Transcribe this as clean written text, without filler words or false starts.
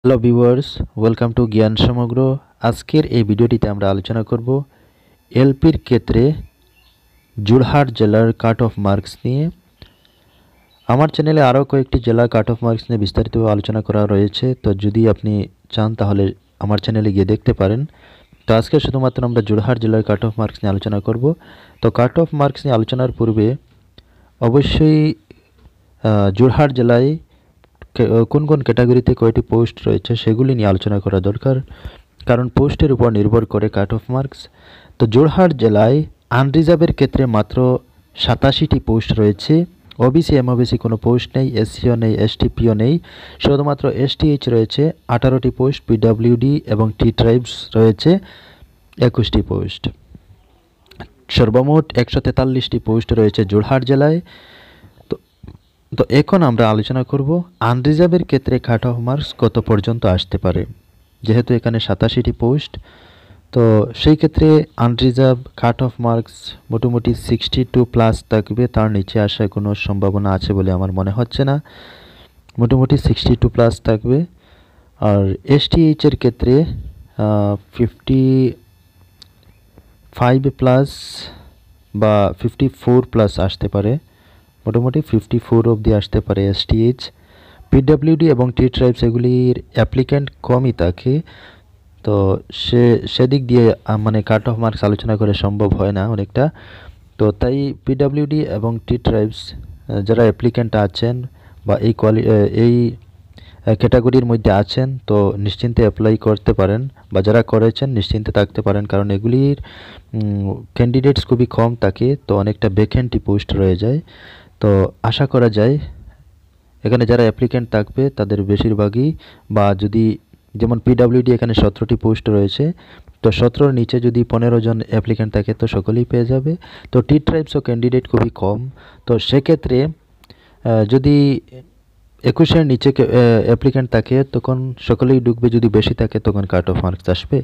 Hello viewers, welcome to জ্ঞান সমগ্র। আজকের এই ভিডিওটিতে আমরা আলোচনা করব এলপির ক্ষেত্রে যোরহাট জেলার কাট অফ মার্কস নিয়ে। আমার চ্যানেলে আরও কয়েকটি জেলার কাট অফ মার্কস নিয়ে বিস্তারিতভাবে আলোচনা করা রয়েছে, তো যদি আপনি চান তাহলে আমার চ্যানেলে গিয়ে দেখতে পারেন। তো আজকে শুধুমাত্র আমরা যোরহাট জেলার কাট অফ মার্কস নিয়ে আলোচনা করব। তো কাট অফ মার্কস নিয়ে আলোচনার পূর্বে অবশ্যই যোরহাট জেলায় কোন কোন ক্যাটাগরিতে কয়টি পোস্ট রয়েছে সেগুলি নিয়ে আলোচনা করা দরকার, কারণ পোস্টের উপর নির্ভর করে কাট অফ মার্কস। তো যোরহাট জেলায় আনরিজার্ভের ক্ষেত্রে মাত্র 87টি পোস্ট রয়েছে। ওবিসি এমওবিসি কোনো পোস্ট নেই, এসসিও নেই, এসটিপিও নেই, শুধুমাত্র এসটিএইচ রয়েছে 18টি পোস্ট, পিডব্লিউডি এবং টি ট্রাইবস রয়েছে 21টি পোস্ট। সর্বমোট 143টি পোস্ট রয়েছে যোরহাট জেলায়। তো এখন আমরা আলোচনা করব আনরিজার্ভের ক্ষেত্রে কাট অফ মার্কস কত পর্যন্ত আসতে পারে। যেহেতু এখানে 87টি পোস্ট, তো সেই ক্ষেত্রে আনরিজার্ভ কাট অফ মার্কস মোটামুটি 62+ থাকবে, তার নিচে আসার কোনো সম্ভাবনা আছে বলে আমার মনে হচ্ছে না। মোটামুটি 62+ থাকবে। আর এসটিএইচের ক্ষেত্রে 55+ বা 54+ আসতে পারে, মোটামুটি 54 অবধি আসতে পারে এসটিএইচ। পিডব্লিউডি এবং টি ট্রাইবস এগুলির অ্যাপ্লিক্যান্ট কমই থাকে, তো সেদিক দিয়ে মানে কাট অফ মার্কস আলোচনা করে সম্ভব হয় না অনেকটা। তো তাই পিডব্লিউডি এবং টি ট্রাইবস যারা অ্যাপ্লিক্যান্ট আছেন বা এই ক্যাটাগরির মধ্যে আছেন, তো নিশ্চিন্তে অ্যাপ্লাই করতে পারেন, বা যারা করেছেন নিশ্চিন্তে থাকতে পারেন, কারণ এগুলির ক্যান্ডিডেটস খুবই কম থাকে, তো অনেকটা ভ্যাকেন্টি পোস্ট রয়ে যায়। তো আশা করা যায় এখানে যারা অ্যাপ্লিক্যান্ট থাকবে তাদের বেশিরভাগই, বা যদি যেমন পিডব্লিউডি এখানে 17টি পোস্ট রয়েছে, তো 17-র নিচে যদি 15 জন অ্যাপ্লিক্যান্ট থাকে তো সকলেই পেয়ে যাবে। তো টি ট্রাইবসও ক্যান্ডিডেট খুবই কম, তো সেক্ষেত্রে যদি 21-এর নিচে অ্যাপ্লিক্যান্ট থাকে তখন সকলেই ঢুকবে, যদি বেশি থাকে তখন কাট অফ মার্কস আসবে।